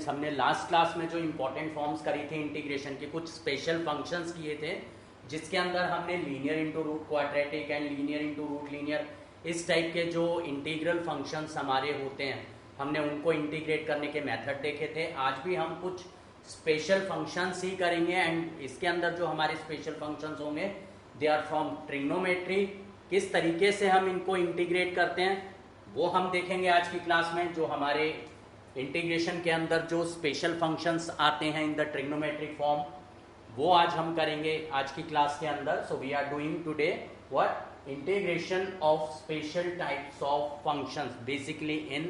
Means हमने last class में जो इंपॉर्टेंट फॉर्म्स करी थी इंटीग्रेशन के, कुछ स्पेशल फंक्शंस किए थे जिसके अंदर हमने linear into root quadratic and linear into root linear, इस टाइप के जो इंटीग्रल फंक्शंस हमारे होते हैं हमने उनको इंटीग्रेट करने के मेथड देखे थे। आज भी हम कुछ स्पेशल फंक्शंस ही करेंगे एंड इसके अंदर जो हमारे स्पेशल फंक्शंस होंगे दे आर फ्रॉम ट्रिग्नोमेट्री। किस तरीके से हम इनको इंटीग्रेट करते हैं वो हम देखेंगे आज की क्लास में। जो हमारे इंटीग्रेशन के अंदर जो स्पेशल फंक्शंस आते हैं इन द ट्रिग्नोमेट्रिक फॉर्म वो आज हम करेंगे आज की क्लास के अंदर। So we are doing today what integration of special types of functions basically in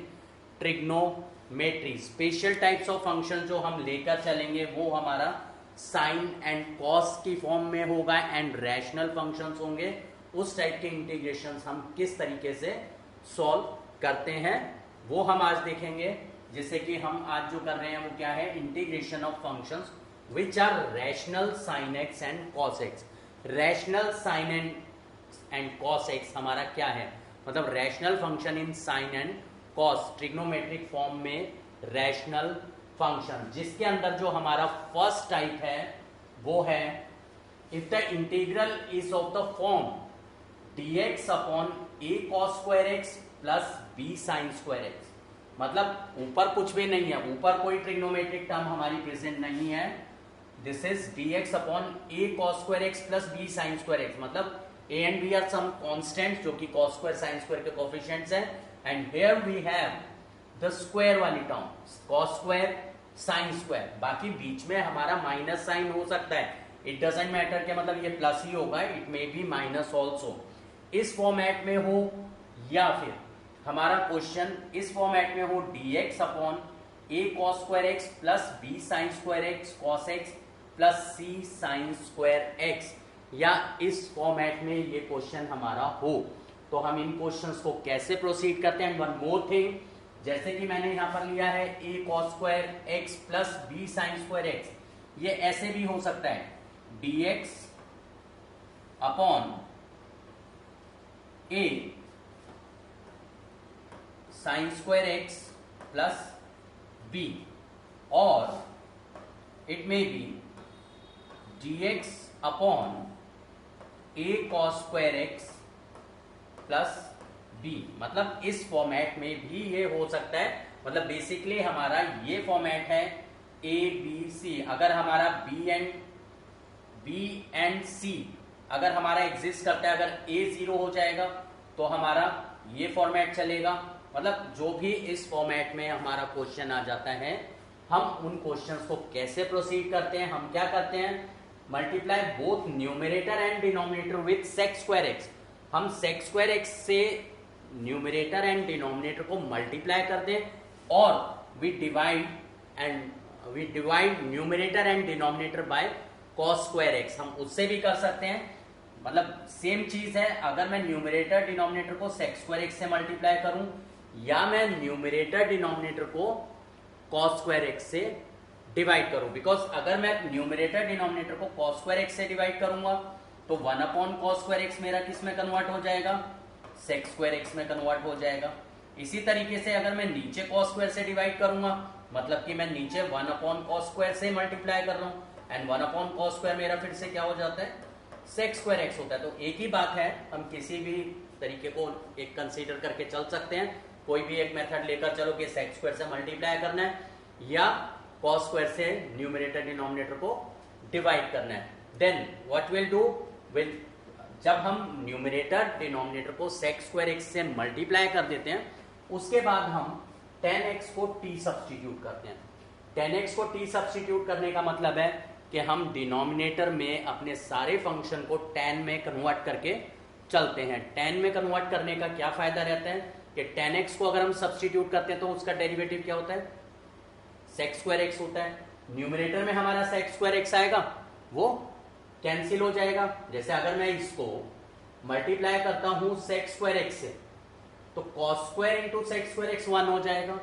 trigonometry. Special types of function जो हम लेकर चलेंगे वो हमारा साइन एंड कॉस की फॉर्म में होगा एंड रैशनल फंक्शंस होंगे। उस टाइप के इंटीग्रेशंस हम किस तरीके से सॉल्व करते हैं वो हम आज देखेंगे। जैसे कि हम आज जो कर रहे हैं वो क्या है, integration of functions which are rational sine x and cos x. Rational sine and cos x हमारा क्या है, मतलब rational function in sine and cos trigonometric form में रैशनल फंक्शन, जिसके अंदर जो हमारा फर्स्ट टाइप है वो है if the integral is of the form dx upon a cos square x plus b sin square x. मतलब ऊपर कुछ भी नहीं है, ऊपर कोई ट्रिग्नोमेट्रिक टर्म हमारी प्रेजेंट नहीं है। This is dx upon a cos square x plus b sin square x. मतलब a and b are some constant जो कि cos स्क्वायर sin स्क्वायर के कोफिशिएंट्स हैं and here we have the square वाली term cos square sin square. बाकी बीच में हमारा माइनस साइन हो सकता है, इट डजंट मैटर के मतलब ये प्लस ही होगा, it may be minus also. इस फॉर्मेट में हो या फिर हमारा क्वेश्चन इस फॉर्मेट में हो dx upon a cos square x plus b sin square x cos x plus c sin square x, या इस फॉर्मेट में ये क्वेश्चन हमारा हो तो हम इन क्वेश्चंस को कैसे प्रोसीड करते हैं। वन मोर थिंग, जैसे कि मैंने यहां पर लिया है a cos square x plus b sin square x, ये ऐसे भी हो सकता है dx upon a sine square x plus b, और it may be dx upon a cos square x plus b। मतलब इस फॉर्मेट में भी ये हो सकता है। मतलब बेसिकली हमारा ये फॉर्मेट है a b c। अगर हमारा b एंड c अगर हमारा एग्जिस्ट करता है, अगर a 0 हो जाएगा तो हमारा ये फॉर्मेट चलेगा। मतलब जो भी इस फॉर्मेट में हमारा क्वेश्चन आ जाता है हम उन क्वेश्चंस को कैसे प्रोसीड करते हैं, हम क्या करते हैं, multiply both numerator and denominator with sec square x. हम सेक स्क्वायर एक्स से न्यूमरेटर एंड डिनोमिनेटर को मल्टीप्लाई करते हैं और we divide numerator and denominator by cos square x. हम उससे भी कर सकते हैं, मतलब सेम चीज है। अगर मैं न्यूमरेटर डिनोमिनेटर को सेक स्क्वायर एक्स से मल्टीप्लाई करूं या मैं न्यूमरेटर डिनोमिनेटर को कॉस स्क्वायर एक्स से डिवाइड करूं, बिकॉज अगर मैं न्यूमरेटर डिनोमिनेटर को कॉस स्क्वायर एक्स से डिवाइड करूंगा तो 1 अपॉन कॉस स्क्वायर एक्स मेरा किस में कन्वर्ट हो जाएगा, सेक स्क्वायर एक्स में कन्वर्ट हो जाएगा। इसी तरीके से अगर मैं नीचे कॉस स्क्वायर से डिवाइड करूंगा मतलब कि मैं नीचे 1 अपॉन कॉस स्क्वायर से मल्टीप्लाई कर रहा हूं एंड 1 अपॉन कॉस स्क्वायर मेरा फिर से क्या हो जाता है, सेक स्क्वायर एक्स होता है। तो एक ही बात है, हम किसी भी तरीके को एक कंसीडर करके चल सकते हैं। कोई भी एक मेथड लेकर चलो कि सेक स्क्वायर से मल्टीप्लाई करना है या कॉस स्क्वायर से न्यूमरेटर डिनोमिनेटर को डिवाइड करना है। देन व्हाट विल डू, जब हम न्यूमरेटर डिनोमिनेटर को सेक स्क्वायर एक्स से मल्टीप्लाई कर देते हैं उसके बाद हम tan x को t सब्स्टिट्यूट करते हैं। tan x को t सब्स्टिट्यूट करने का मतलब है कि हम डिनोमिनेटर में अपने सारे फंक्शन को tan में कन्वर्ट करके चलते हैं। tan में कन्वर्ट करने का क्या फायदा रहता है कि tan x को अगर हम सब्स्टिट्यूट करते हैं तो उसका डेरिवेटिव क्या होता है, सेक स्क्वायर एक्स होता है। न्यूमरेटर में हमारा सेक स्क्वायर एक्स आएगा वो कैंसिल हो जाएगा। जैसे अगर मैं इसको मल्टीप्लाई करता हूं सेक स्क्वायर एक्स से तो cos square into sec square x 1 हो जाएगा।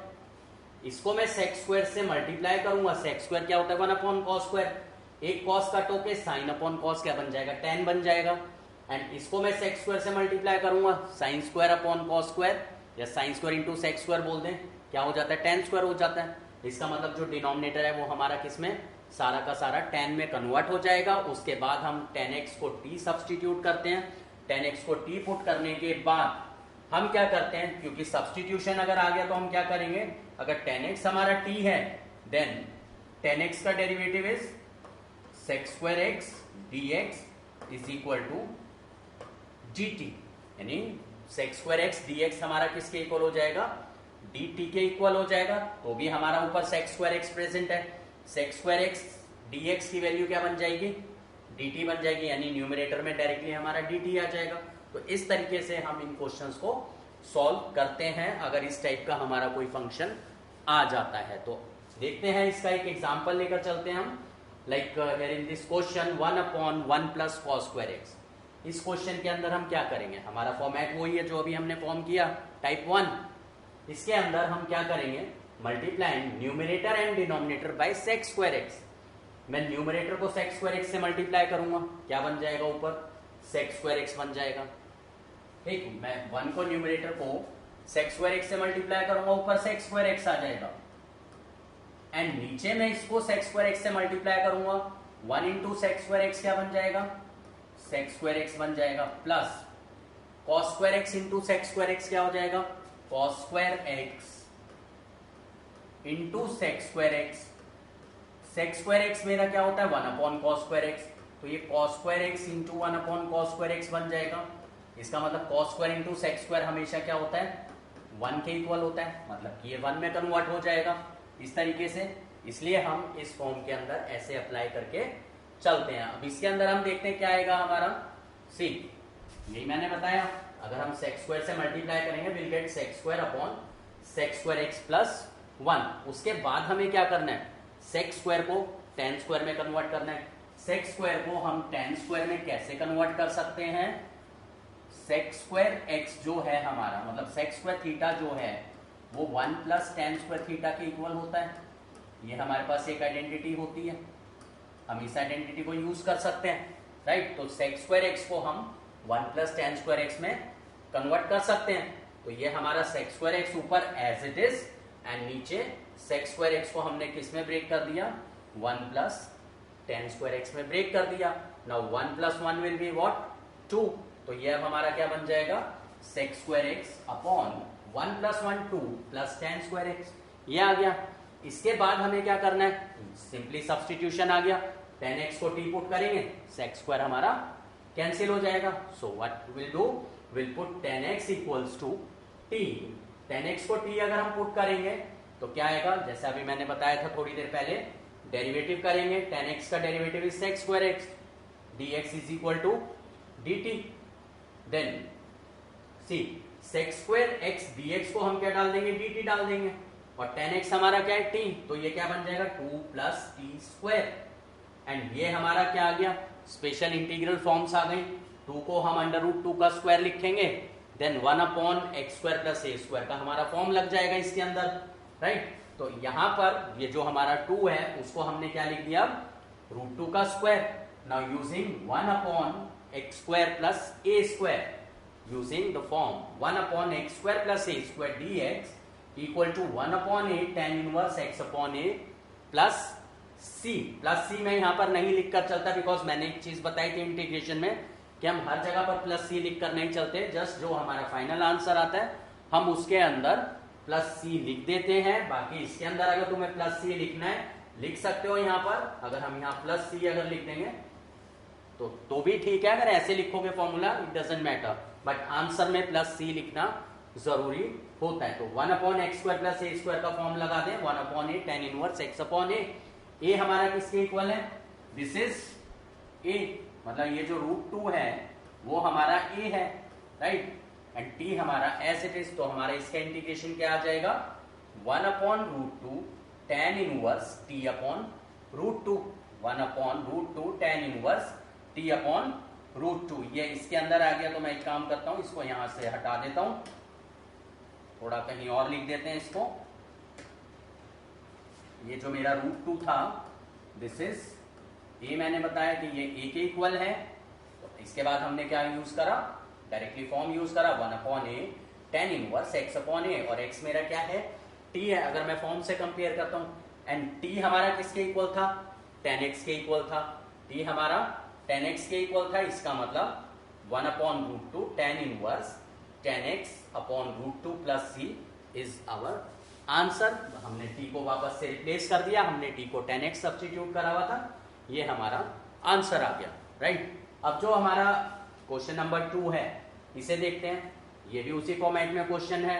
इसको मैं सेक स्क्वायर से मल्टीप्लाई करूंगा, सेक स्क्वायर क्या होता है 1 अपॉन कॉस स्क्वायर, एक कॉस कट होके साइन अपॉन कॉस क्या बन जाएगा, tan बन जाएगा। एंड इसको मैं सेक स्क्वायर से मल्टीप्लाई करूंगा, sine square upon cos square या sine square into sec square बोल दें, क्या हो जाता है tan स्क्वायर हो जाता है। इसका मतलब जो डिनोमिनेटर है वो हमारा किसमें, सारा का सारा tan में कन्वर्ट हो जाएगा। उसके बाद हम tan x को t सब्सटीट्यूट करते हैं। tan x को t पुट करने के बाद हम क्या करते हैं, क्योंकि सब्सटीट्यूशन अगर आ गया तो हम क्या करेंगे, अगर tan x हमारा t है देन tan x का derivative is sec square x dx is equal to dt, यानी sec square x dx हमारा किसके इक्वल हो जाएगा, dt के इक्वल हो जाएगा। तो भी हमारा ऊपर sec square x प्रेजेंट है, sec square x dx की वैल्यू क्या बन जाएगी, dt बन जाएगी, यानी न्यूमरेटर में डायरेक्टली हमारा dt आ जाएगा। तो इस तरीके से हम इन क्वेश्चंस को सॉल्व करते हैं अगर इस टाइप का हमारा कोई फंक्शन आ जाता है। तो देखते हैं इसका एक एग्जांपल लेकर चलते हैं हम। Like here in this question 1/1 plus cos square x। इस क्वेश्चन के अंदर हम क्या करेंगे, हमारा फॉर्मेट वही है जो अभी हमने फॉर्म किया टाइप 1। इसके अंदर हम क्या करेंगे, multiplying numerator and denominator bye sec square x। मैं न्यूमरेटर को sec square x से मल्टीप्लाई करूंगा, क्या बन जाएगा, ऊपर sec square x बन जाएगा। ठीक, मैं 1 को न्यूमरेटर को sec square x से मल्टीप्लाई करूंगा, ऊपर sec square x आ जाएगा। एंड नीचे में इसको sec square x से मल्टीप्लाई करूंगा, 1 इंटू sec square x क्या बन जाएगा, sec square x बन जाएगा, plus cos square x into sec square x क्या हो जाएगा, cos square x into sec square x। sec square x मेरा क्या होता है, 1 cos square x, तो ये cos square x into 1 cos square x बन जाएगा। इसका मतलब cos square into sec square हमेशा क्या होता है, 1 के इक्वल होता है, मतलब कि ये 1 में कन्वर्ट हो जाएगा इस तरीके से। इसलिए हम इस फॉर्म के अंदर ऐसे अप्लाई करके चलते हैं। अब इसके अंदर हम देखते हैं क्या आएगा हमारा, सी यही मैंने बताया, अगर हम sec square से मल्टीप्लाई करेंगे will get sec square upon sec square x plus 1। उसके बाद हमें क्या करना है, sec square को tan square में कन्वर्ट करना है। sec square को हम tan square में कैसे कन्वर्ट कर सकते हैं, sec square x जो है हमारा, मतलब sec square थीटा जो है वो 1 प्लस tan square थीटा के इक्वल होता है। ये हमारे पास एक आइडेंटिटी होती है, हम इस आइडेंटिटी को यूज कर सकते हैं, राइट। तो sec square x को हम 1 प्लस tan square x में कन्वर्ट कर सकते हैं। तो ये हमारा sec square x ऊपर एज इट इज एंड नीचे sec square x को हमने किस में ब्रेक कर दिया, 1 प्लस tan square x में ब्रेक कर दिया। Now 1 plus 1 will be what, 2। तो ये अब हमारा क्या बन जाएगा, sec square x upon 1 plus 1 2 plus tan square x, ये आ गया। इसके बाद हमें क्या करना है, सिंपली सब्सटीट्यूशन आ गया, tan x को t पुट करेंगे, sec square हमारा कैंसिल हो जाएगा। So what will do, will put tan x equals to t। tan x को t अगर हम पुट करेंगे तो क्या आएगा, जैसे अभी मैंने बताया था थोड़ी देर पहले, डेरिवेटिव करेंगे, tan x का derivative is sec square x dx is equal to dt। Then see sec square x dx को हम क्या डाल देंगे, dt डाल देंगे, और tan x हमारा क्या है, t, तो ये क्या बन जाएगा 2 प्लस टी स्क्वायर। एंड ये हमारा क्या आ गया, स्पेशल इंटीग्रल फॉर्म्स आ गई। 2 को हम √2 का स्क्वायर लिखेंगे, then 1 upon x square plus a square का हमारा फॉर्म लग जाएगा इसके अंदर, राइट। तो यहां पर ये जो हमारा 2 है उसको हमने क्या लिख दिया, √2 का square. Now using 1 upon x square plus a square, using the form 1 upon x square plus a square dx equal to 1 upon a tan inverse x upon a plus c। Plus c मैं यहाँ पर नहीं लिखकर चलता, because मैंने एक चीज बताई थी इंटीग्रेशन में कि हम हर जगह पर प्लस c लिखकर नहीं चलते, जस्ट जो हमारा फाइनल आंसर आता है हम उसके अंदर प्लस c लिख देते हैं। बाकी इसके अंदर अगर तुम्हें प्लस c लिखना है लिख सकते हो यहाँ पर, अगर हम यहाँ प्लस c अगर लिख देंगे तो भी ठीक है, अगर ऐसे लिखोगे formula it doesn't matter, but answer में प्लस सी लिखना जरूरी होता है। तो 1 upon x square plus a square का फॉर्म लगा दें, 1 अपॉन ए tan इनवर्स x अपॉन ए हमारा किसके इक्वल है, दिस इज a, मतलब ये जो √2 है वो हमारा a है, राइट, एंड t हमारा एज इट इज। तो हमारा इसका इंटीग्रेशन क्या आ जाएगा, 1 upon √2 tan inverse t upon √2, 1 upon √2 tan inverse t upon √2। ये इसके अंदर आ गया, तो मैं एक काम करता हूं, इसको यहां से हटा देता हूं, थोड़ा कहीं और लिख देते हैं इसको। ये जो मेरा √2 था दिस इज a, मैंने बताया कि ये a के इक्वल है। तो इसके बाद हमने क्या यूज करा, डायरेक्टली फॉर्म यूज करा, 1 upon a tan inverse x upon a, और x मेरा क्या है, टी है, अगर मैं फॉर्म से कंपेयर करता हूँ, एंड टी हमारा किसके इक्वल था, 10x के इक्वल था, टी हमारा 10x के इक्वल था, इसका मतलब 1/√2 tan inverse 10x upon √2 plus c is our answer. हमने t को वापस से रिप्लेस कर दिया, हमने t को 10x सब्स्टिट्यूट करा हुआ था, ये हमारा आंसर आ गया, राइट। अब जो हमारा क्वेश्चन नंबर 2 है इसे देखते हैं, ये भी उसी फॉर्मेट में क्वेश्चन है,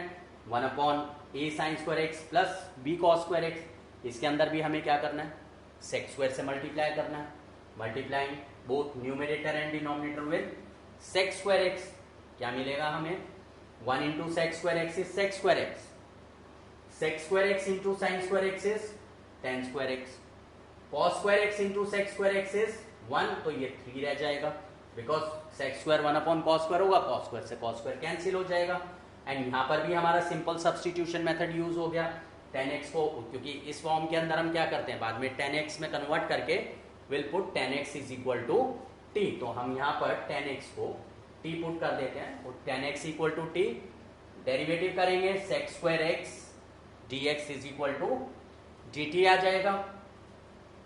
1/a sin square x plus b cos square x। इसके अंदर भी हमें क्या करना है, sec स्क्वायर से मल्टीप्लाई करना है, multiplying both numerator and denominator with sec square x। क्या मिलेगा हमें, 1 into sec square x is sec square x, sec square x into sin square x is tan square x, cos square x into sec square x is 1, तो ये 3 रह जाएगा, because sec square 1/cos square होगा, cos square से cos square cancel हो जाएगा, and यहाँ पर भी हमारा सिंपल सब्स्टिट्यूशन मेथड यूज हो गया। 10x को, क्योंकि इस फॉर्म के अंदर हम क्या करते हैं, बाद में 10x में कन्वर्ट करके will put 10x is equal to t, तो हम यहाँ पर 10x को t पुट कर देते हैं, तो 10x equal to t, derivative करेंगे sec square x dx is equal to dt आ जाएगा।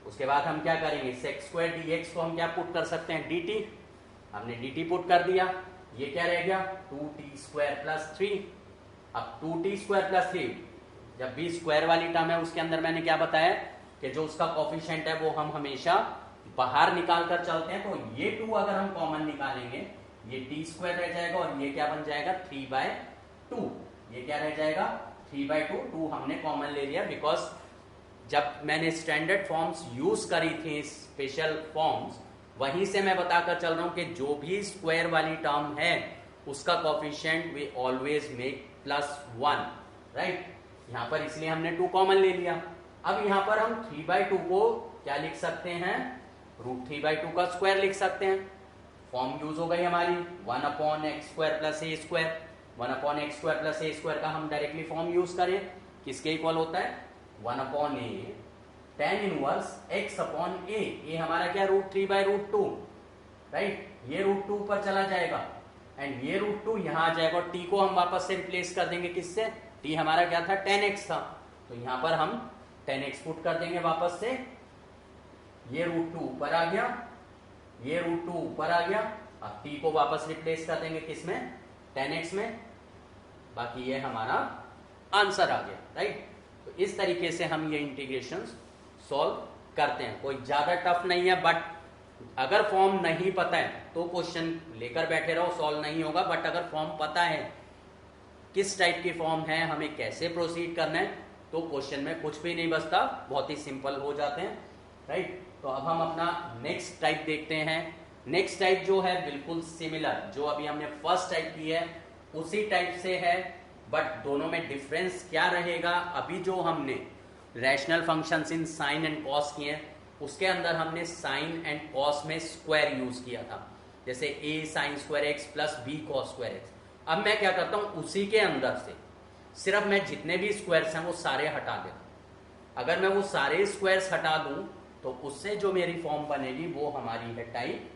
उसके बाद हम क्या करेंगे, sec स्क्वायर dx को हम क्या पुट कर सकते हैं, dt, हमने dt पुट कर दिया, ये क्या रह गया 2t स्क्वायर प्लस 3। अब 2t स्क्वायर प्लस 3, जब भी स्क्वायर वाली टर्म है उसके अंदर मैंने क्या बताया कि जो उसका कोफिशिएंट है वो हम हमेशा बाहर निकाल कर चलते हैं, तो ये 2 अगर हम कॉमन निकालेंगे ये t स्क्वायर रह जाएगा, और ये क्या बन जाएगा 3/2, ये क्या रह जाएगा 3/2, 2 हमने कॉमन ले लिया, बिकॉज जब मैंने स्टैंडर्ड फॉर्म्स यूज करी थी, स्पेशल फॉर्म्स, वहीं से मैं बताकर चल रहा हूं कि जो भी स्क्वायर वाली टर्म है उसका coefficient we always make +1, right. यहां पर इसलिए हमने 2 कॉमन ले लिया। अब यहां पर हम 3/2 को क्या लिख सकते हैं, √3/2 का स्क्वायर लिख सकते हैं। फॉर्म यूज हो गई हमारी 1/x² plus a square, 1/x² plus a square का हम डायरेक्टली फॉर्म यूज करें, किसके इक्वल होता है 1/a tan इनवर्स x/a, ये हमारा क्या √3/√2, राइट, ये √2 पर चला जाएगा, एंड ये √2 यहां आ जाएगा, और t को हम वापस से रिप्लेस कर देंगे किससे, t हमारा क्या था 10x था, तो यहां पर हम 10x पुट कर देंगे वापस से, ये √2 ऊपर आ गया, ये √2 ऊपर आ गया, अब t को वापस रिप्लेस कर देंगे किसमें 10x में, बाकी ये हमारा आंसर आ गया, राइट। तो इस तरीके से हम ये इंटीग्रेशंस सॉल्व करते हैं, कोई ज्यादा टफ नहीं है, बट अगर फॉर्म नहीं पता है तो क्वेश्चन लेकर बैठे रहो, सॉल्व नहीं होगा, बट अगर फॉर्म पता है किस टाइप की फॉर्म है, हमें कैसे प्रोसीड करना है, तो क्वेश्चन में कुछ भी नहीं बचता, बहुत ही सिंपल हो जाते हैं, राइट। तो अब हम अपना नेक्स्ट टाइप देखते हैं। नेक्स्ट टाइप जो है बिल्कुल सिमिलर, जो अभी हमने फर्स्ट टाइप की है उसी टाइप से है, बट दोनों में डिफरेंस क्या रहेगा, अभी जो हमने rational functions in sine and cos किए हैं उसके अंदर हमने साइन एंड कॉस में स्क्वायर यूज किया था, जैसे a sin square x plus b cos square x। अब मैं क्या करता हूं, उसी के अंदर से सिर्फ मैं जितने भी स्क्वायर्स हैं वो सारे हटा देता हूं। अगर मैं वो सारे स्क्वायर्स हटा दूं तो उससे जो मेरी फॉर्म बनेगी वो हमारी है टाइप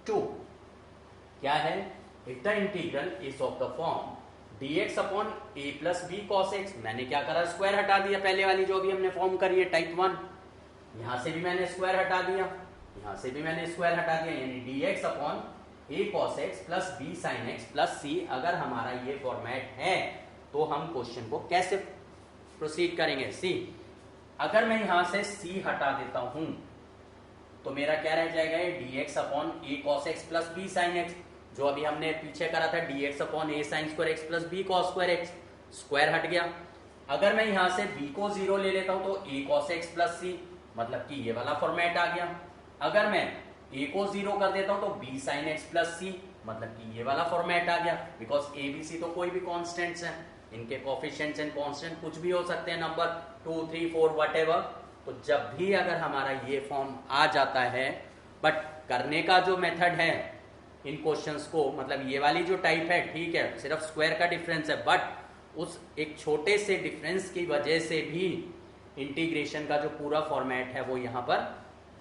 2। क्या है, if the integral is of the form dx upon a plus b cos x, मैंने क्या करा स्क्वायर हटा दिया, पहले वाली जो भी हमने फॉर्म करी है टाइप 1, यहां से भी मैंने स्क्वायर हटा दिया, यहां से भी मैंने स्क्वायर हटा दिया, यानी dx upon a cos x plus b sin x plus c। अगर हमारा ये फॉर्मेट है तो हम क्वेश्चन को कैसे प्रोसीड करेंगे, सी अगर मैं यहां से c हटा देता हूं तो मेरा क्या रह जाएगा, dx upon a cos x plus b sin x, जो अभी हमने पीछे करा था dx upon a sin square x plus b cos square x, square हट गया। अगर मैं यहां से b को 0 ले लेता हूं तो a cos x plus c, मतलब कि ये वाला फॉर्मेट आ गया। अगर मैं a को 0 कर देता हूं तो b sin x plus c, मतलब कि ये वाला फॉर्मेट आ गया, बिकॉज a b c तो कोई भी कॉन्स्टेंट्स हैं, इनके कोफिशिएंट्स एंड कांस्टेंट कुछ भी हो सकते हैं, नंबर 2 3 4 व्हाटएवर। तो जब भी अगर हमारा ये फॉर्म आ जाता है, बट करने का जो मेथड है इन क्वेश्चंस को, मतलब ये वाली जो टाइप है ठीक है, सिर्फ स्क्वायर का डिफरेंस है, बट उस एक छोटे से डिफरेंस की वजह से भी इंटीग्रेशन का जो पूरा फॉर्मेट है वो यहाँ पर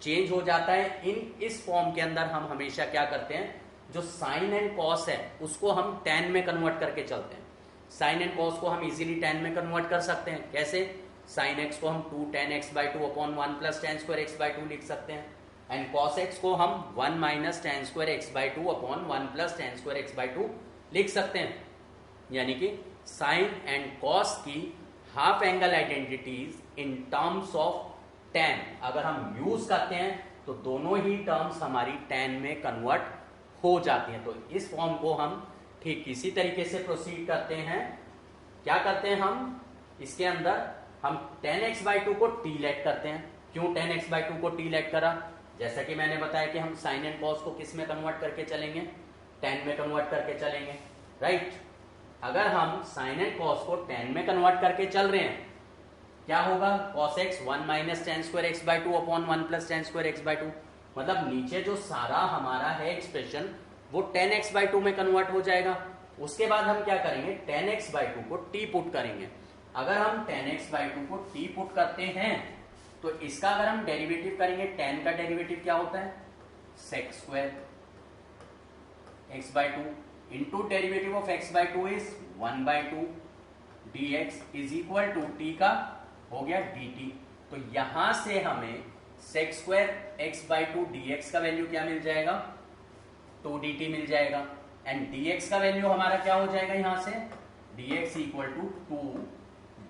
चेंज हो जाता है। इस फॉर्म के अंदर हम हमेशा क्या करते हैं, जो साइन एंड कॉस है उसको हम tan में कन्वर्ट करके चलते हैं। साइन एंड कॉस को हम इजीली tan में कन्वर्ट कर सकते हैं। कैसे? साइन एक्स को हम 2 tan x by 2 upon 1 plus tan square x by 2 लिख सकते हैं, एंड कॉस एक्स को हम 1 minus tan square x by 2 upon 1 plus tan square x by 2 लिख सकते हैं। यानी कि साइन एंड कॉस की half angle identities in terms of tan अगर हम यूज करते हैं तो दोनों ही टर्म्स हमारी tan में कन्वर्ट हो जाती हैं। तो इस फॉर्म को हम ठीक इसी तरीके से प्रोसीड करते हैं। क्या करते हैं हम इसके अंदर हम tan x by 2 को t लेट करते हैं। क्यों tan x by 2 को t लेट करा? जैसा कि मैंने बताया कि हम साइन एंड कॉस को किस में कन्वर्ट करके चलेंगे? tan में कन्वर्ट करके चलेंगे, राइट? अगर हम साइन एंड कॉस को tan में कन्वर्ट करके चल रहे हैं, क्या होगा? cos x 1 minus tan square x by 2 upon 1 plus tan square x by 2, मतलब नीचे जो सारा हमारा है एक्सप्रेशन वो tan x by 2 में कन्वर्ट हो जाएगा। उसके बाद हम क्या करेंगे? tan x by 2 को t पुट करेंगे। अगर हम tan x by 2 को t पुट करते हैं तो इसका अगर हम डेरिवेटिव करेंगे, tan का डेरिवेटिव क्या होता है? sec square x by 2 into derivative of x by 2 is 1 by 2 dx is equal to t का हो गया dt। तो यहां से हमें sec square x by 2 dx का वैल्यू क्या मिल जाएगा? 2 dt मिल जाएगा, एंड dx का वैल्यू हमारा क्या हो जाएगा? यहां से dx equal to 2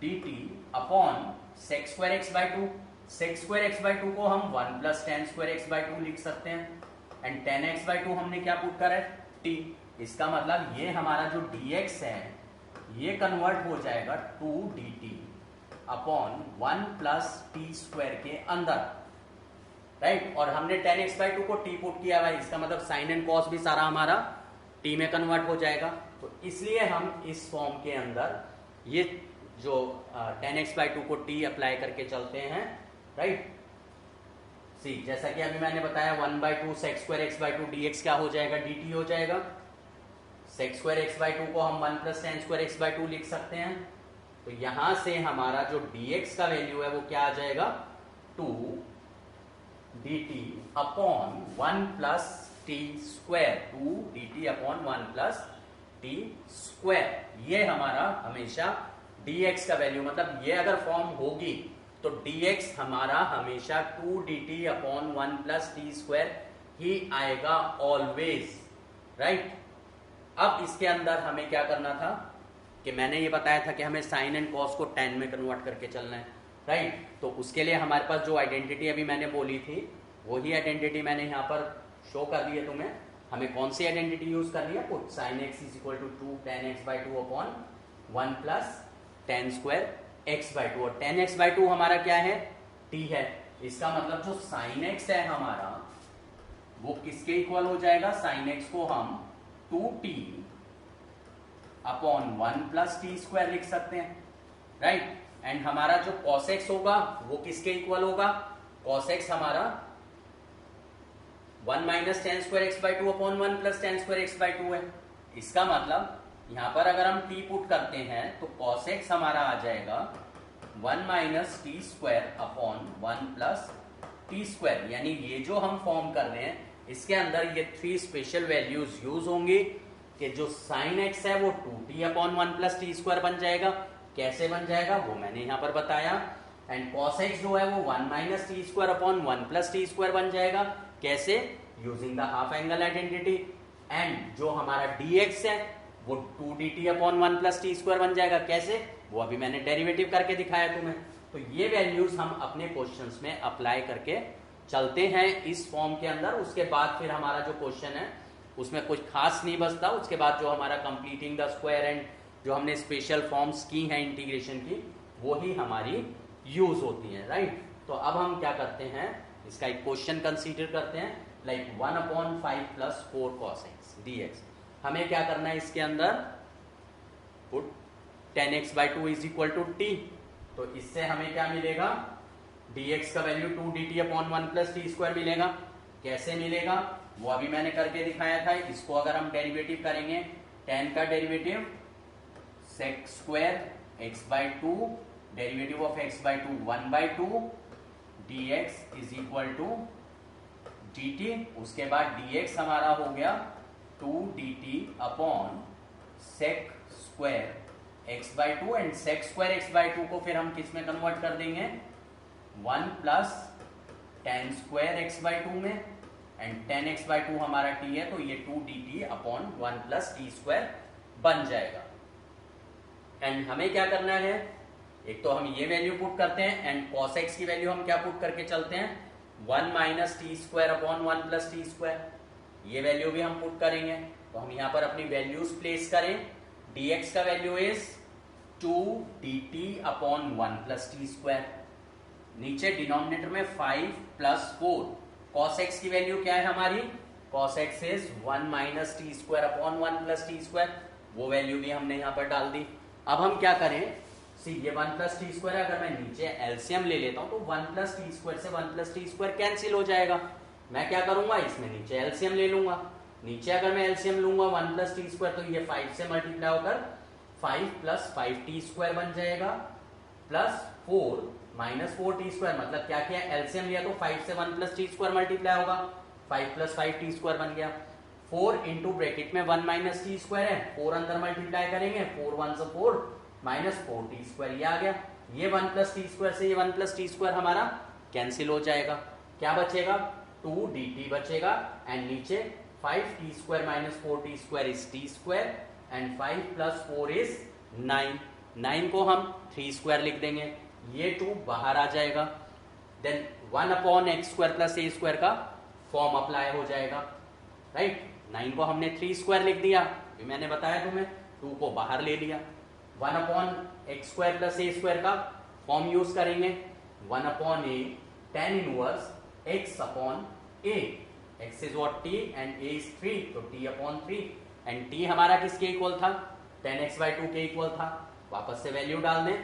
dt upon sec square x by 2। sec square x by 2 को हम 1 plus tan square x by 2 लिख सकते हैं, एंड tan x by 2 हमने क्या पुट करा है? t। इसका मतलब ये हमारा जो dx है ये कन्वर्ट हो जाएगा 2 dt upon 1 plus t square के अंदर, राइट? और हमने tan x by 2 को t पुट किया हुआ है, इसका मतलब साइन एंड कॉस भी सारा हमारा t में कन्वर्ट हो जाएगा। तो इसलिए हम इस फॉर्म के अंदर ये जो tan x by 2 को t अप्लाई करके चलते हैं, राइट? सी जैसा कि अभी मैंने बताया 1 by 2 sec square x by 2 dx क्या हो जाएगा? dt हो जाएगा। sec स्क्वायर x by 2 को हम 1 plus tan square x by 2 लिख सकते हैं। तो यहां से हमारा जो dx का वैल्यू है वो क्या आ जाएगा? 2 dt upon 1 plus t square, 2 dt upon 1 plus t square. ये हमारा हमेशा dx का वैल्यू, मतलब ये अगर फॉर्म होगी तो dx हमारा हमेशा 2 dt upon 1 plus t square ही आएगा ऑलवेज, राइट? अब इसके अंदर हमें क्या करना था कि मैंने ये बताया था कि हमें साइन एंड कॉस को tan में कन्वर्ट करके चलना है, राइट? तो उसके लिए हमारे पास जो आइडेंटिटी अभी मैंने बोली थी वही आइडेंटिटी मैंने यहाँ पर शो कर दी है तुम्हें। हमें कौन सी आइडेंटिटी यूज करनी है? Put sine x is equal to 2 tan x by 2 upon 1 plus tan square x by 2, और tan x by 2 हमारा क्या है? t है। इसका मतलब जो sin x है हमारा वो किसके इक्वल हो जाएगा? sin x को हम 2t upon 1 plus t square लिख सकते हैं, राइट? एंड हमारा जो cos x होगा वो किसके इक्वल होगा? cos x हमारा 1 minus tan square x by 2 upon 1 plus tan square x by 2 है। इसका मतलब यहां पर अगर हम t पुट करते हैं तो cos x हमारा आ जाएगा 1 minus T square upon 1 plus t square. यानी ये जो हम फॉर्म कर रहे हैं इसके अंदर ये 3 स्पेशल वैल्यूज यूज होंगी कि जो साइन x है वो 2t upon 1 plus t square बन जाएगा। कैसे बन जाएगा वो मैंने यहां पर बताया। एंड cos x जो है वो 1 minus T square upon 1 plus t square बन जाएगा। कैसे? Using the half angle identity. And जो हमारा dx है वो 2 dt upon 1 plus t square बन जाएगा। कैसे? वो अभी मैंने डेरिवेटिव करके दिखाया तुम्हें। तो ये वैल्यूज हम अपने क्वेश्चंस में अप्लाई करके चलते हैं इस फॉर्म के अंदर। उसके बाद फिर हमारा जो क्वेश्चन है उसमें कुछ खास नहीं बचता। उसके बाद जो हमारा कंप्लीटिंग द स्क्वायर एंड जो हमने स्पेशल फॉर्म्स की हैं इंटीग्रेशन की वो ही हमारी यूज होती हैं, राइट? तो अब हम क्या करते हैं, इसका एक क्वेश्चन कंसीडर करते हैं, like 1 upon 5 plus 4 cos x dx। हमें क्या करना है इसके अंदर? Put tan x by 2 is equal to t। तो इससे हमें क्या मिलेगा? dx का value 2 dt upon 1 plus t square मिलेगा। कैसे मिलेगा वो अभी मैंने करके दिखाया था। इसको अगर हम डेरिवेटिव करेंगे, tan का derivative sec square x by 2 derivative of x by 2 1 by 2 dx is equal to dt। उसके बाद dx हमारा हो गया 2 dt upon sec square x by two and sec square x by two को फिर हम किस में कन्वर्ट कर देंगे 1 plus tan square x by two में, and tan x by two हमारा टी है तो ये 2dt upon 1 plus t square बन जाएगा। एंड हमें क्या करना है, एक तो हम ये वैल्यू पुट करते हैं एंड cos x की वैल्यू हम क्या पुट करके चलते हैं 1 minus T square upon 1 plus t square, ये वैल्यू भी हम पुट करेंगे। तो हम यहां पर अपनी वैल्यूज प्लेस करें, dx का value is 2dt upon 1 plus t square, नीचे डिनोमिनेटर में 5 प्लस 4, cos x की वैल्यू क्या है हमारी, cos x is 1 minus T square upon 1 plus t square, वो वैल्यू भी हमने यहां पर डाल दी। अब हम क्या करें, सी ये 1 प्लस टी स्क्वायर है, अगर मैं नीचे एलसीएम ले लेता हूं तो 1 प्लस टी स्क्वायर से 1 प्लस टी स्क्वायर कैंसिल हो जाएगा। मैं क्या करूंगा, इसमें नीचे एलसीएम ले लूंगा, नीचे अगर मैं एलसीएम लूंगा 1 प्लस टी स्क्वायर तो ये 5 से मल्टीप्लाई होकर 5 प्लस 5 टी स्क्वायर बन जाएगा, प्लस 4 माइनस 4 टी स्क्वायर, मतलब क्या किया एलसीएम लिया तो 5 से 1 प्लस टी स्क्वायर मल्टीप्लाई होगा, 5 प्लस 5 टी स्क्वायर बन गया। 4 इंटू ब्रैकेट में 1 माइनस टी स्क्वायर है, 4 अंदर मल्टीप्लाई करेंगे, 4 1 से 4 माइनस 4 टी स्क्वायर, ये आ गया। ये 1 प्लस टी स्क्वायर से ये 1 प्लस टी स्क्वायर हमारा कैंसिल हो जाएगा, क्या बचेगा 2dt बचेगा, एंड नीचे 5 T square minus 4 T square is T square, and 5 plus 4 is 9, 9 को हम 3 स्क्वायर लिख देंगे, ये 2 बाहर आ जाएगा, then 1 upon x square plus a square का फॉर्म अप्लाई हो जाएगा, राइट। 9 को हमने 3 स्क्वायर लिख दिया, मैंने बताया तुम्हें, 2 को बाहर ले लिया, 1 upon x square plus a square का फॉर्म यूज करेंगे, 1 upon A tan inverse x upon A, x is what T and A is 3, तो टी अपॉन 3, एंड टी हमारा किसके इक्वल था, tan x बाई 2 के इक्वल था, वापस से वैल्यू डाल दें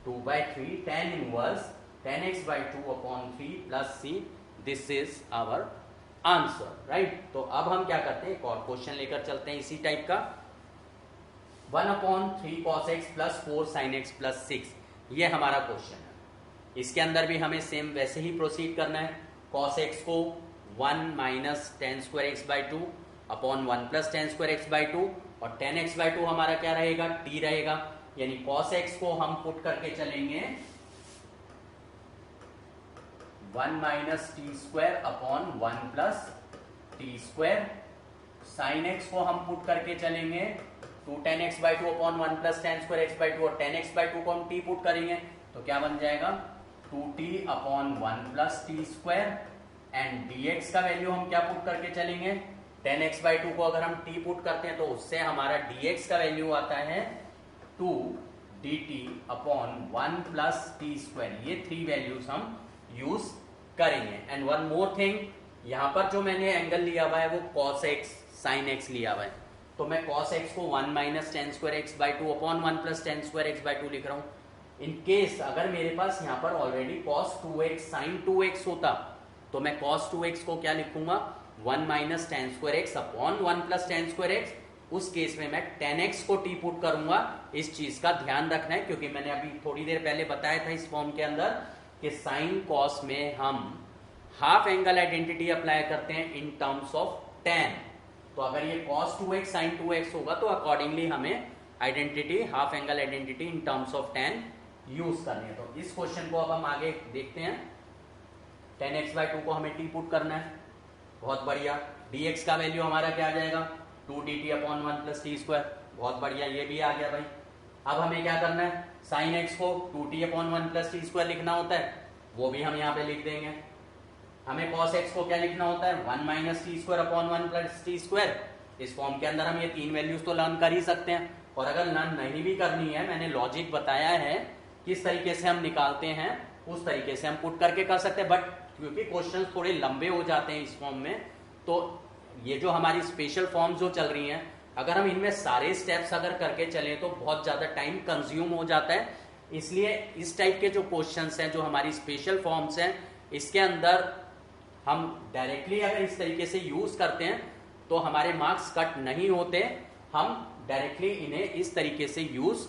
2/3 tan inverse tan x by 2 upon 3 plus c, this is our answer, right. तो अब हम क्या करते हैं, एक और क्वेश्चन लेकर चलते हैं इसी टाइप का, 1 upon 3 cos x plus 4 sin x plus 6, ये हमारा क्वेश्चन है। इसके अंदर भी हमें सेम वैसे ही प्रोसीड करना है, cos x को 1 minus ten square x by 2 upon 1 plus tan square x by 2, और tan x बाई 2 हमारा क्या रहेगा, t रहेगा, यानी cos x को हम पुट करके चलेंगे 1 minus T square upon 1 plus t square, sin x को हम पुट करके चलेंगे 2 tan x by 2 upon 1 plus tan square x by 2, और tan x बाई 2 को हम t पुट करेंगे तो क्या बन जाएगा 2t upon 1 plus t square, and dx का वैल्यू हम क्या पुट करके चलेंगे, tan x बाई 2 को अगर हम t पुट करते हैं तो उससे हमारा dx का वैल्यू आता है 2 dt upon 1 plus t square, ये 3 वैल्यूज हम यूज करेंगे। एंड वन मोर थिंग, यहाँ पर जो मैंने एंगल लिया हुआ है वो cos x sin x लिया हुआ है, तो मैं cos x को 1 minus ten square x by 2 upon 1 plus tan square x by 2 लिख रहा हूँ। इन केस अगर मेरे पास यहाँ पर already cos 2x sin 2x होता तो मैं cos 2x को क्या लिखूंगा 1 minus ten square x upon 1 plus tan square x, उस केस में मैं tan x को t पुट करूंगा। इस चीज का ध्यान रखना है क्योंकि मैंने अभी थोड़ी देर पहले बताया था इस फॉर्म के अंदर कि साइन कॉस में हम हाफ एंगल आइडेंटिटी अप्लाई करते हैं इन टर्म्स ऑफ tan, तो अगर ये cos 2x sin 2x होगा तो अकॉर्डिंगली हमें identity half angle identity in terms of tan use करनी है। तो इस क्वेश्चन को अब हम आगे देखते हैं, tan x बाई 2 को हमें t पुट करना है, बहुत बढ़िया, dx का वैल्यू हमारा क्या आ जाएगा 2dt upon 1 plus t square, बहुत बढ़िया, ये भी आ गया भाई। अब हमें क्या करना है, साइन x को 2t upon 1 plus t square लिखना होता है, वो भी हम यहाँ पे लिख देंगे। हमें cos x को क्या लिखना होता है 1 minus T square upon 1 plus t square. इस फॉर्म के अंदर हम ये 3 वैल्यूज तो लर्न कर ही सकते हैं, और अगर लर्न नहीं भी करनी है, मैंने लॉजिक बताया है किस तरीके से हम निकालते हैं, उस तरीके से हम पुट करके कर सकते हैं। बट क्योंकि क्वेश्चन थोड़े लंबे हो जाते हैं इस फॉर्म में, तो ये जो हमारी स्पेशल फॉर्म जो चल रही हैं, अगर हम इनमें सारे स्टेप्स अगर करके चलें तो बहुत ज्यादा टाइम कंज्यूम हो जाता है। इसलिए इस टाइप के जो क्वेश्चंस हैं, जो हमारी स्पेशल फॉर्म्स हैं, इसके अंदर हम डायरेक्टली अगर इस तरीके से यूज करते हैं तो हमारे मार्क्स कट नहीं होते, हम डायरेक्टली इन्हें इस तरीके से यूज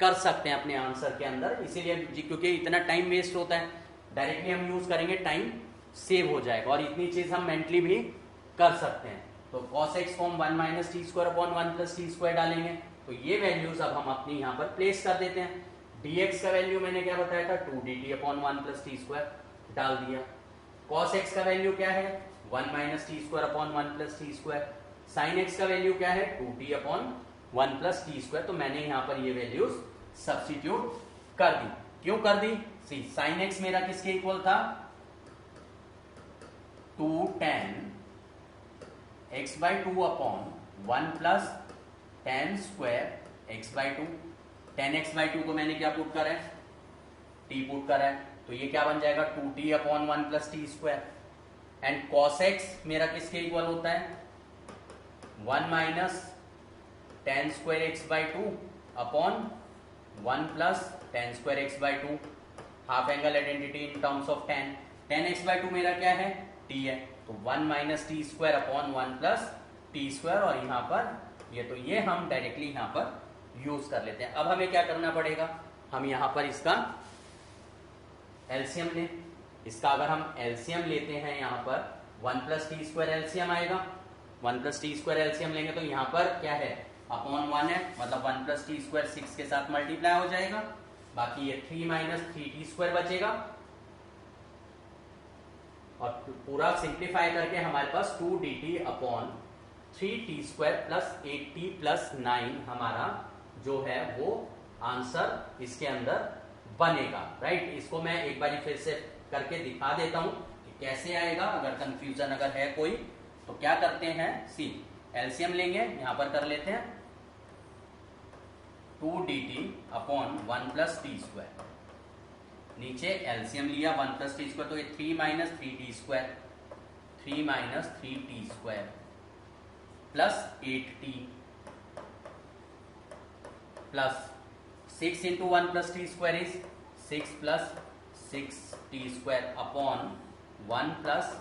कर सकते हैं अपने आंसर के अंदर। इसीलिए क्योंकि इतना टाइम वेस्ट होता है, डायरेक्टली हम यूज करेंगे टाइम सेव हो जाएगा, और इतनी चीज हम मेंटली भी कर सकते हैं। तो cos x को हम 1 minus T square upon 1 plus t square डालेंगे, तो ये वैल्यूज अब हम अपनी यहाँ पर प्लेस कर देते हैं। dx का वैल्यू मैंने क्या बताया था, 2dt upon 1 plus t square डाल दिया। cos x का वैल्यू क्या है, 1 minus T square upon 1 plus t square. sin x का वैल्यू क्या है, 2t upon 1 plus t square. तो मैंने यहाँ पर ये वैल्यूज सब्स्टिट्यूट कर दी। क्यों कर दी, सी sin x मेरा किसके इक्वल था, 2 tan x by 2 upon 1 plus tan square x by 2। tan x by 2 को मैंने क्या पुट करा है, t पुट करा है, तो ये क्या बन जाएगा 2t upon 1 plus t square. And cos x मेरा किसके इक्वल होता है, 1 minus tan square x by 2 upon 1 plus tan square x by 2, half angle identity in terms of tan। tan x by 2 मेरा क्या है, t है, तो 1 minus T square upon 1 plus t square. और यहाँ पर ये, तो ये हम डायरेक्टली यहाँ पर यूज कर लेते हैं। अब हमें क्या करना पड़ेगा, हम यहाँ पर इसका एलसीएम लें। इसका अगर हम एलसीएम लेते हैं यहाँ पर 1 प्लस टी स्क्वायर एलसीएम आएगा, 1 प्लस टी स्क्वायर एलसीएम लेंगे तो यहाँ पर क्या है, अपॉन 1 है, मतलब 1 प्लस टी स्क्वायर 6 के साथ मल्टीप्लाई हो जाएगा, बाकी ये 3 माइनस 3t स्क्वायर बचेगा। और पूरा सिंप्लीफाई करके हमारे पास 2dt upon 3t square plus 8t plus 9 हमारा जो है वो आंसर इसके अंदर बनेगा, राइट। इसको मैं एक बार फिर से करके दिखा देता हूं कि कैसे आएगा। अगर कंफ्यूजन अगर है कोई तो क्या करते हैं, सी एलसीएम लेंगे, यहां पर कर लेते हैं 2dt upon 1 plus t square, नीचे एलसीएम लिया 1 प्लस टी स्क्वायर, तो ये 3 minus 3t square, 3 minus 3t square plus 8t plus 6 into 1 plus t square is 6 plus 6t square upon 1 plus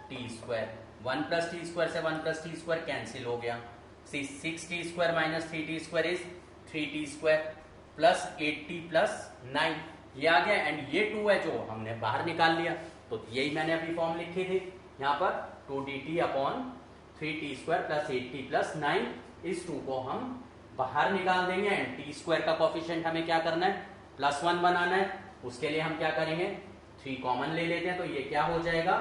t square. 1 plus t square से 1 plus t square cancel हो गया, 6t square minus 3t square is 3t square plus 8t plus 9, ये आ गया। And ये 2 है जो हमने बाहर निकाल लिया, तो यही मैंने अभी फॉर्म लिखी थी यहाँ पर 2dt upon 3t square plus 8t plus 9। इस 2 को हम बाहर निकाल देंगे एंड टी स्क्वायर का कोफिशिएंट हमें क्या करना है, +1 बनाना है। उसके लिए हम क्या करेंगे, 3 कॉमन ले लेते हैं, तो ये क्या हो जाएगा,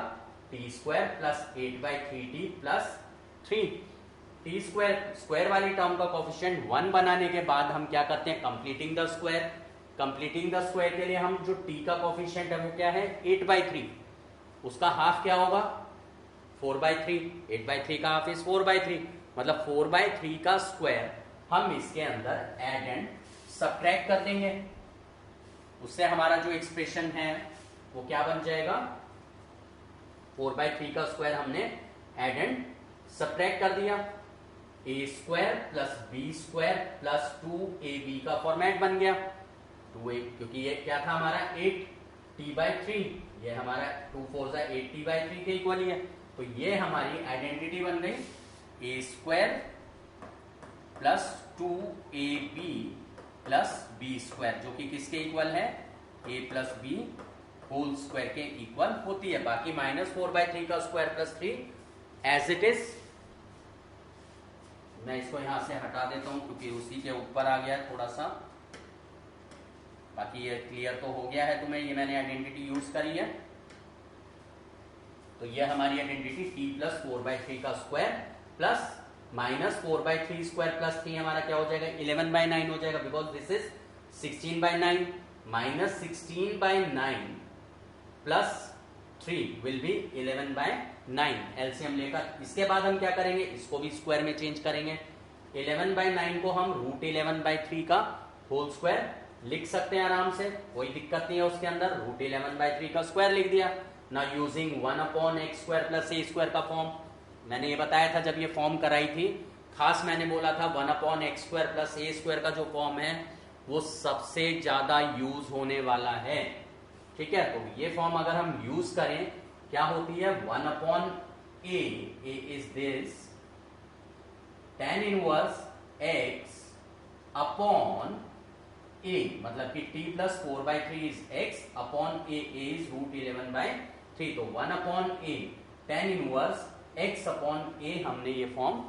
T square plus 8/3t plus 3। T square square वाली टर्म का कोफिशिएंट 1 बनाने के बाद हम क्या करते हैं, completing the square. Completing the square के लिए हम जो टी का कोफिशिएंट है वो क्या है, 8/3, उसका हाफ क्या होगा, 4/3। 8/3 का हाफ इज 4/3, मतलब 4/3 का स्क्वायर हम इसके अंदर ऐड एंड सब्ट्रैक्ट कर देंगे। उससे हमारा जो एक्सप्रेशन है वो क्या बन जाएगा, 4/3 का स्क्वायर हमने ऐड एंड सब्ट्रैक्ट कर दिया, a square plus b square plus 2ab का फॉर्मेट बन गया। 2a, क्योंकि ये क्या था हमारा 8t/3, ये हमारा 2 4 8t/3 के इक्वल ही है, तो ये हमारी आइडेंटिटी बन गई a square plus 2ab plus b square, जो कि किसके इक्वल है, a plus b whole square के इक्वल होती है। बाकी -4/3 का square plus 3 as it is. मैं इसको यहां से हटा देता हूं क्योंकि उसी के ऊपर आ गया थोड़ा सा, बाकी ये क्लियर तो हो गया है तुम्हें, ये मैंने आइडेंटिटी यूज करी है। तो ये हमारी आइडेंटिटी t प्लस 4/3 का स्क्वायर प्लस -4/3 स्क्वायर प्लस 3 हमारा क्या हो जाएगा, 11/9 हो जाएगा, because this is 16/9 minus 16/9 plus 3 will be 11/9 LCM लेकर। इसके बाद हम क्या करेंगे, इसको भी स्क्वायर में चेंज करेंगे। 11/9 को हम √11/3 का होल स्क्वायर लिख सकते हैं आराम से, कोई दिक्कत नहीं है उसके अंदर। √11/3 का स्क्वायर लिख दिया ना, यूजिंग 1/x² प्लस a² का फॉर्म। मैंने ये बताया था जब ये फॉर्म कराई थी, खास मैंने बोला था 1/x² प्लस a² का जो फॉर्म है वो सबसे ज्यादा यूज होने वाला है, ठीक है। तो ये फॉर्म अगर हम यूज करें, क्या होती है, 1/a, a is this tan inverse x upon a, मतलब कि t plus 4/3 is x upon a is √11/3, तो 1/a tan inverse x upon a हमने ये फॉर्म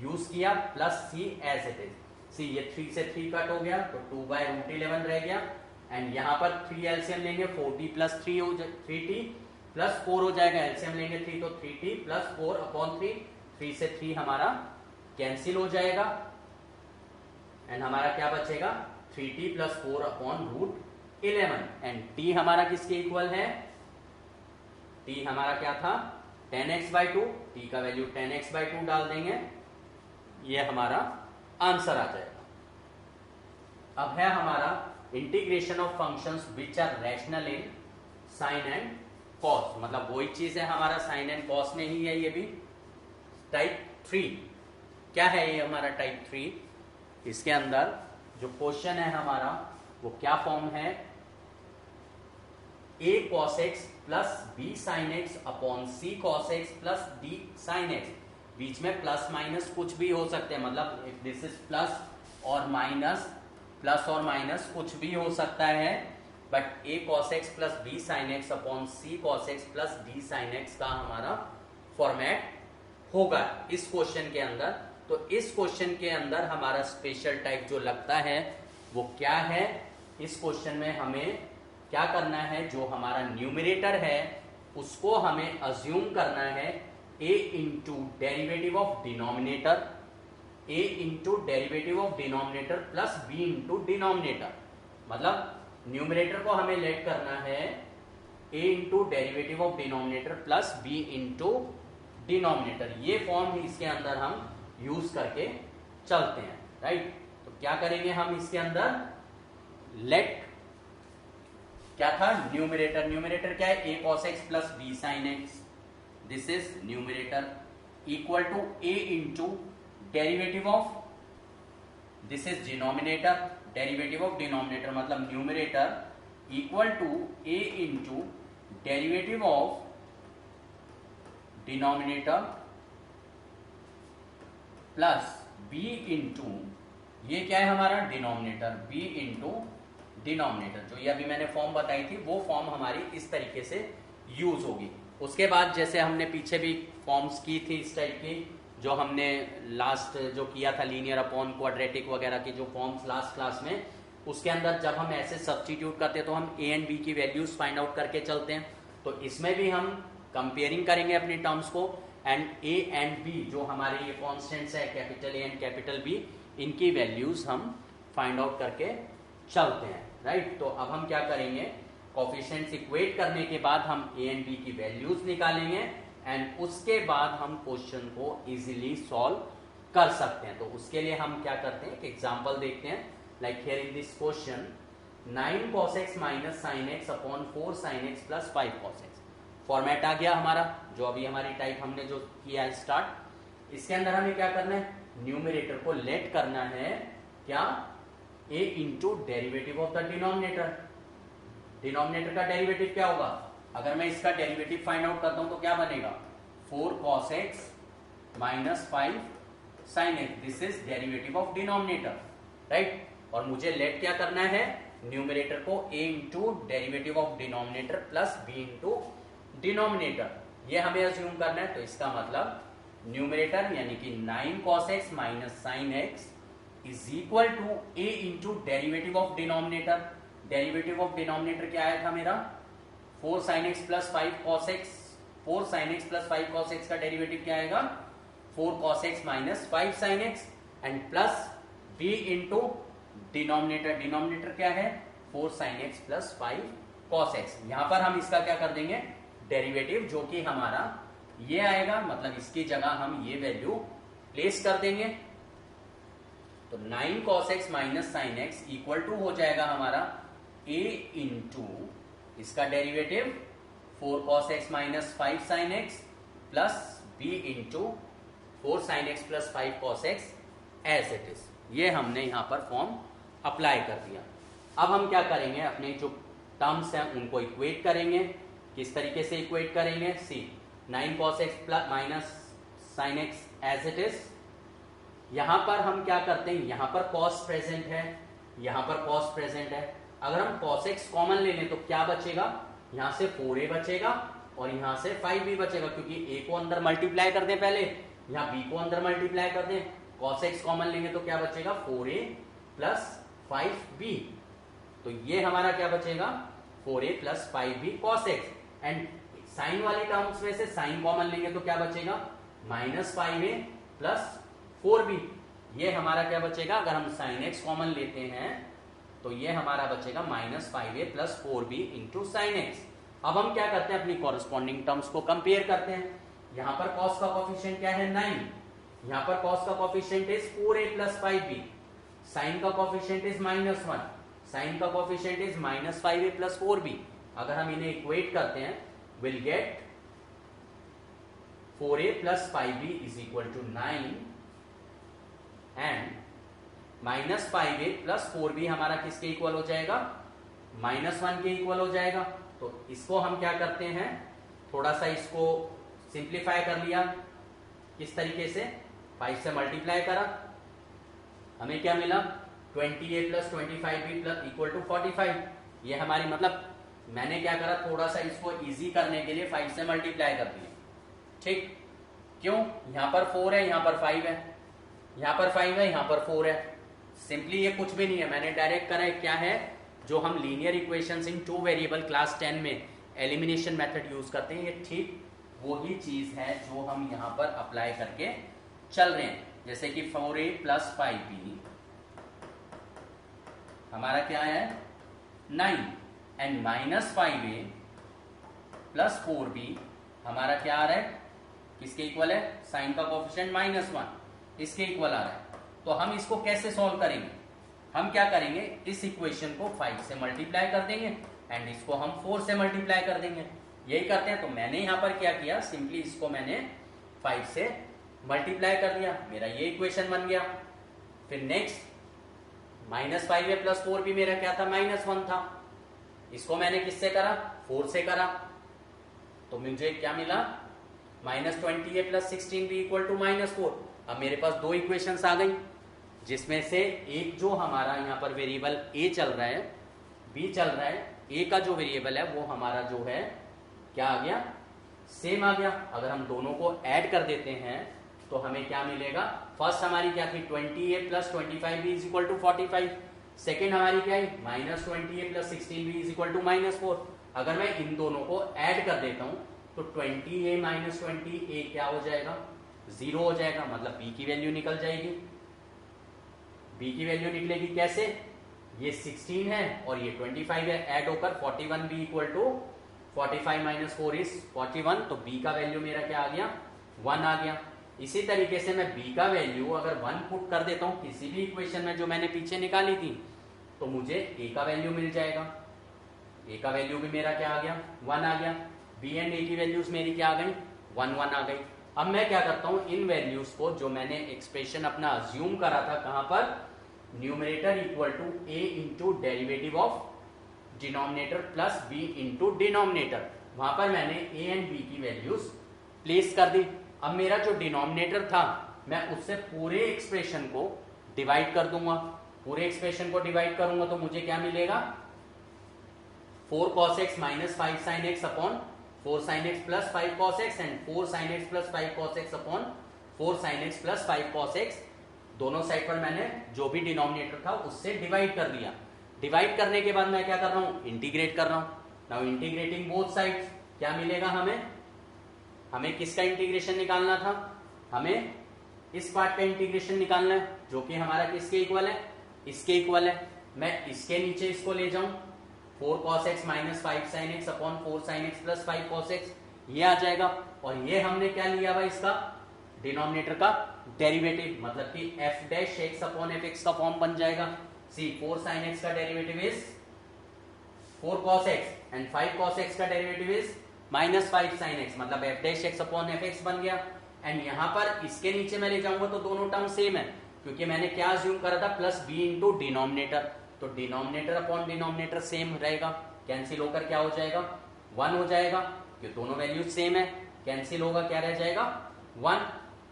यूज किया plus c as it is. See ये 3 से 3 कट हो गया तो 2/√11 रह गया। एंड यहाँ पर 3 एलसीएम लेंगे 4t प्लस 3 हो 3t प्लस 4 हो जाएगा। एलसीएम लेंगे 3 तो 3t प्लस 4/3, 3 से 3 हमारा कैंसिल हो जाएगा एंड हमारा क्या बचेगा 3t प्लस 4/√11। एंड t हमारा किसके इक्वल है, t हमारा क्या था 10x/2, t का वैल्यू 10x/2 डाल देंगे, ये हमारा आंसर आ जाएगा। अब है हमारा integration of functions which are rational in sine and cos, मतलब वही चीज है हमारा साइन एंड कॉस में ही है ये भी। टाइप 3 क्या है ये हमारा टाइप 3, इसके अंदर जो क्वेश्चन है हमारा वो क्या फॉर्म है, a cos x plus b sin x upon c cos x plus d sin x, बीच में प्लस माइनस कुछ भी हो सकते हैं, मतलब इफ दिस इज प्लस और माइनस कुछ भी हो सकता है, but a cos x plus b sin x upon c cos x plus d sin x का हमारा फॉर्मेट होगा इस क्वेश्चन के अंदर। तो इस क्वेश्चन के अंदर हमारा स्पेशल टाइप जो लगता है वो क्या है, इस क्वेश्चन में हमें क्या करना है, जो हमारा न्यूमरेटर है उसको हमें अज्यूम करना है a into derivative of denominator, a into derivative of denominator plus b into denominator, मतलब न्यूमरेटर को हमें लेट करना है a into derivative of denominator plus b into denominator. ये फॉर्म इसके अंदर हम यूज करके चलते हैं, राइट। तो क्या करेंगे हम इसके अंदर, लेट क्या था न्यूमरेटर क्या है a cos x plus b sin x, this is numerator equal to a into derivative of, this is denominator, derivative of denominator मतलब numerator equal to a into derivative of denominator plus b into, ये क्या है हमारा denominator, b into denominator, जो ये अभी मैंने form बताई थी वो फॉर्म हमारी इस तरीके से यूज होगी। उसके बाद जैसे हमने पीछे भी फॉर्म्स की थी इस टाइप की, जो हमने लास्ट जो किया था लीनियर अपॉन क्वाड्रेटिक वगैरह की जो फॉर्म्स लास्ट क्लास में, उसके अंदर जब हम ऐसे सब्स्टिट्यूट करते हैं तो हम a एंड b की वैल्यूज फाइंड आउट करके चलते हैं। तो इसमें भी हम कंपेयरिंग करेंगे अपनी टर्म्स को, एंड a एंड b जो हमारे ये कॉन्स्टेंट्स है capital A and capital B, इनकी वैल्यूज हम फाइंड आउट करके चलते हैं, राइट। तो अब हम क्या करेंगे, कोफिशिएंट्स इक्वेट करने के बाद हम a एंड b की वैल्यूज निकालेंगे एंड उसके बाद हम क्वेश्चन को इजीली सॉल्व कर सकते हैं। तो उसके लिए हम क्या करते हैं, एक एग्जांपल देखते हैं। Like here in this question 9 cos x minus sin x upon 4 sin x plus 5 cos x, format आ गया हमारा, जो अभी हमारी टाइप हमने जो किया है स्टार्ट। इसके अंदर हमें क्या करना है, न्यूमरेटर को लेट करना है क्या, a into derivative of the denominator. Denominator का डेरिवेटिव क्या होगा, अगर मैं इसका डेरिवेटिव फाइंड आउट करता हूं तो क्या बनेगा 4 cos x minus 5 sin x, this is derivative of denominator, right. और मुझे लेट क्या करना है, न्यूमरेटर को a into derivative of denominator plus b into denominator, ये हमें अज्यूम करना है। तो इसका मतलब न्यूमरेटर यानी कि 9 cos x minus sin x is equal to a into derivative of denominator. Derivative of denominator क्या आया था मेरा 4 sin x plus 5 cos x, 4 sin x plus 5 cos x का डेरिवेटिव क्या आएगा 4 cos x minus 5 sin x and plus b into denominator, denominator क्या है 4 sin x plus 5 cos x। यहां पर हम इसका क्या कर देंगे डेरिवेटिव, जो कि हमारा ये आएगा, मतलब इसकी जगह हम ये वैल्यू प्लेस कर देंगे। तो 9 cos x minus sin x equal to हो जाएगा हमारा a इंटू इसका derivative 4 cos x minus 5 sin x plus b into 4 sin x plus 5 cos x as it is. ये हमने यहां पर फॉर्म अप्लाई कर दिया। अब हम क्या करेंगे, अपने जो टर्म्स हैं उनको इक्वेट करेंगे। किस तरीके से इक्वेट करेंगे, see 9 cos x plus minus sin x as it is. यहां पर हम क्या करते हैं, यहां पर cos प्रेजेंट है, यहां पर cos प्रेजेंट है। अगर हम cos x कॉमन ले लें तो क्या बचेगा, यहां से 4a बचेगा और यहां से 5b बचेगा, क्योंकि a को अंदर मल्टीप्लाई कर दें पहले, यहां b को अंदर मल्टीप्लाई कर दें cos x कॉमन लेंगे तो क्या बचेगा 4a प्लस 5b। तो ये हमारा क्या बचेगा 4a plus 5b cos x। And sine वाले टर्म्स में से साइन कॉमन लेंगे तो क्या बचेगा माइनस 5a प्लस 4b। ये हमारा क्या बचेगा, अगर हम साइन x कॉमन लेते हैं तो ये हमारा बचेगा minus 5a plus 4b into sine x। अब हम क्या करते हैं, अपनी कॉरेस्पॉन्डिंग टर्म्स को कंपेयर करते हैं। यहां पर cos का कोफिशिएंट क्या है 9, यहां पर cos का coefficient is 4a plus 5b, sine का कोफिशिएंट इज -1, साइन का coefficient is minus 5a plus 4b। अगर हम इन्हें इक्वेट करते हैं will get 4a plus 5b is equal to 9 and minus 5a plus 4b हमारा किसके इक्वल हो जाएगा -1 के इक्वल हो जाएगा। तो इसको हम क्या करते हैं, थोड़ा सा इसको सिंप्लीफाई कर लिया। किस तरीके से, 5 से मल्टीप्लाई करा, हमें क्या मिला 20a plus 25b plus equal to 45। ये हमारी मतलब मैंने क्या करा, थोड़ा सा इसको इजी करने के लिए 5 से मल्टीप्लाई कर दिया। ठीक, क्यों, यहां पर 4 है, यहां पर 5 है, यहां पर 5 है, यहां पर 4 है। सिंपली ये कुछ भी नहीं है, मैंने डायरेक्ट करा है, क्या है जो हम लीनियर इक्वेशंस इन 2 वेरिएबल क्लास 10 में एलिमिनेशन मेथड यूज करते हैं, ये ठीक वही चीज है जो हम यहां पर अप्लाई करके चल रहे हैं। जैसे कि 4a प्लस 5b हमारा क्या है 9 and minus 5a plus 4b हमारा क्या आ रहा है, किसके इक्वल है, साइन का कोफिशिएंट -1, इसके इक्वल आ रहा है। तो हम इसको कैसे सॉल्व करेंगे, हम क्या करेंगे, इस इक्वेशन को 5 से मल्टीप्लाई कर देंगे एंड इसको हम 4 से मल्टीप्लाई कर देंगे, यही करते हैं। तो मैंने यहां पर क्या किया, सिंपली इसको मैंने 5 से मल्टीप्लाई कर दिया, मेरा ये इक्वेशन बन गया। फिर next minus 5a plus 4b मेरा क्या था -1 था, इसको मैंने किससे करा 4 से करा, तो मुझे क्या मिला -20a plus 16b equal to -4। अब मेरे पास दो इक्वेशंस आ गई, जिसमें से एक जो हमारा यहाँ पर वेरिएबल a चल रहा है, b चल रहा है, a का जो वेरिएबल है वो हमारा जो है क्या आ गया, सेम आ गया। अगर हम दोनों को ऐड कर देते हैं तो हमें क्या मिलेगा, फर्स्ट हमारी क्या थी 20a plus 25b is equal to 45, second हमारी क्या है -20a plus 16b is equal to -4। अगर मैं इन दोनों को ऐड कर देता हूं तो 20a माइनस 20a क्या हो जाएगा 0 हो जाएगा, मतलब b की वैल्यू निकल जाएगी। b की वैल्यू निकलेगी कैसे, ये 16 है और ये 25 है, ऐड होकर 41b equal to 45 minus 4 is 41, तो b का वैल्यू मेरा क्या आ गया 1 आ गया। इसी तरीके से मैं b का वैल्यू अगर 1 पुट कर देता हूं किसी भी इक्वेशन में जो मैंने पीछे निकाली थी, तो मुझे a का वैल्यू मिल जाएगा, a का वैल्यू भी मेरा क्या आ गया 1 आ गया। b एंड a की वैल्यूज मेरी क्या आ गई 1 1 आ गई। अब मैं क्या करता हूं, इन वैल्यूज को जो मैंने एक्सप्रेशन अपना अज्यूम करा था कहां पर, numerator equal to a into derivative of denominator plus b into denominator, वहां पर मैंने a एंड b की वैल्यूज प्लेस कर दी। अब मेरा जो डिनोमिनेटर था मैं उससे पूरे एक्सप्रेशन को डिवाइड कर दूंगा, पूरे एक्सप्रेशन को डिवाइड करूंगा तो मुझे क्या मिलेगा 4 cos x minus 5 sin x upon 4 sin x plus 5 cos x and 4 sin x plus 5 cos x upon 4 sin x plus 5 cos x, दोनों साइड पर मैंने जो भी डिनोमिनेटर था उससे डिवाइड कर दिया। डिवाइड करने के बाद मैं क्या कर रहा हूं, इंटीग्रेट कर रहा हूं। नाउ इंटीग्रेटिंग बोथ साइड्स, क्या मिलेगा हमें किसका इंटीग्रेशन निकालना था, हमें इस पार्ट का इंटीग्रेशन निकालना है जो कि हमारा किसके इक्वल है, इसके इक्वल है। मैं इसके नीचे इसको ले जाऊं 4 cos x minus 5 sin x upon 4 sin x plus 5 cos x, ये आ जाएगा। और ये हमने क्या लिया हुआ इसका डिनोमिनेटर का डेरिवेटिव, मतलब कि f dash x upon fx का फॉर्म बन जाएगा। सी 4 sin x का derivative is 4 cos x and 5 cos x का derivative is minus 5 sin x, मतलब f dash x upon fx बन गया। एंड यहां पर इसके नीचे मैं ले जाऊंगा तो दोनों टर्म सेम है, क्योंकि मैंने क्या अज्यूम करा था प्लस b इंटू डिनोमिनेटर, तो डिनोमिनेटर अपॉन डिनोमिनेटर सेम रहेगा, कैंसिल होकर क्या हो जाएगा 1 हो जाएगा, क्योंकि दोनों वैल्यूज सेम है, कैंसिल होगा क्या रह जाएगा 1।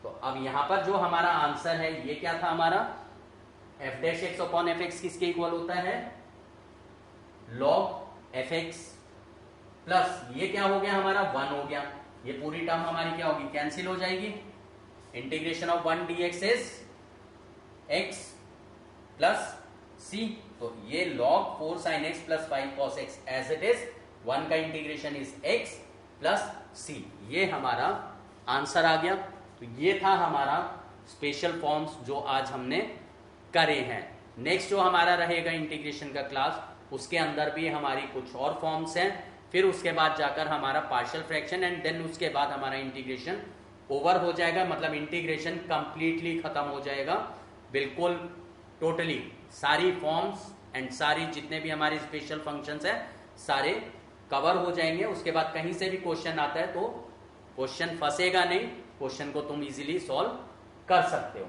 तो अब यहां पर जो हमारा आंसर है ये क्या था हमारा, f dash x upon fx किसके इक्वल होता है log fx, प्लस ये क्या हो गया हमारा 1 हो गया, ये पूरी टर्म हमारी क्या होगी कैंसिल हो जाएगी। Integration of 1 dx is x plus c, तो ये log 4 sin x plus 5 cos x as it is, 1 का integration is x plus c, ये हमारा आंसर आ गया। तो ये था हमारा स्पेशल फॉर्म्स जो आज हमने करे हैं। नेक्स्ट जो हमारा रहेगा इंटीग्रेशन का क्लास, उसके अंदर भी हमारी कुछ और फॉर्म्स हैं, फिर उसके बाद जाकर हमारा पार्शियल फ्रैक्शन एंड देन उसके बाद हमारा इंटीग्रेशन ओवर हो जाएगा, मतलब इंटीग्रेशन कंप्लीटली खत्म हो जाएगा, बिल्कुल टोटली सारी फॉर्म्स एंड सारी जितने भी हमारे स्पेशल फंक्शंस हैं सारे कवर हो जाएंगे। उसके बाद कहीं से भी क्वेश्चन आता है तो क्वेश्चन फंसेगा नहीं, क्वेश्चन को तुम इजीली सॉल्व कर सकते हो।